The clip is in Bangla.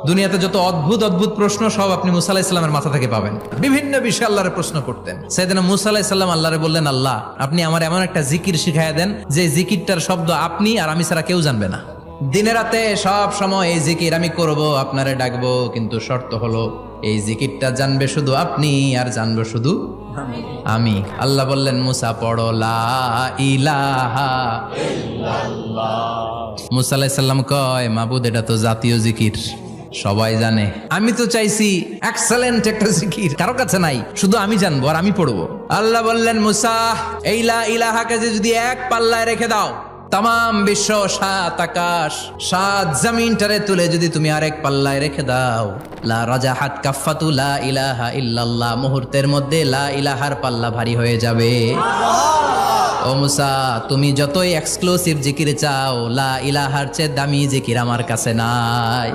দুনিয়াতে যত অদ্ভুত অদ্ভুত প্রশ্ন সব আপনি মুসা আলাইহিস সালামের মাথা থেকে পাবেন। বিভিন্ন বিষয়ে আল্লাহরে প্রশ্ন করতেন। সাইয়েদনা মুসা আলাইহিস সালাম আল্লাহরে বললেন, আল্লাহ আপনি আমার এমন একটা জিকির শিখাইয়া দেন যে জিকিরটার শব্দ আপনি আর আমি ছাড়া কেউ জানবে না। দিনে রাতে সব সময় এই জিকির আমি করব, আপনারে ডাকবো, কিন্তু শর্ত হলো এই জিকিরটা জানবে শুধু আপনি আর জানবো শুধু আমি। আল্লাহ বললেন, মুসা পড়ো লা ইলাহা ইল্লাল্লাহ। মুসা আলাইহিস সালাম কয়, মাবুদ এটা তো জাতীয় জিকির, সবাই জানে। আমি তো চাইছি এক্সেলেন্ট একটা জিকির, কারো কাছে নাই, শুধু আমি জানবো আর আমি পড়বো। আল্লাহ বললেন, মুসা এই লা ইলাহাকে যদি এক পাল্লায় রেখে দাও, তাম বিশ্ব, 7 আকাশ 7 জমিনটারে তুলে যদি তুমি আরেক পাল্লায় রেখে দাও, লা রাজাহাত কাফাতু লা ইলাহা ইল্লাল্লাহ, মুহূর্তের মধ্যে লা ইলাহার পাল্লা ভারী হয়ে যাবে। ও মুসা, তুমি যতই এক্সক্লুসিভ জিকির চাও, লা ইলাহার চেয়ে দামি জিকির আমার কাছে নাই।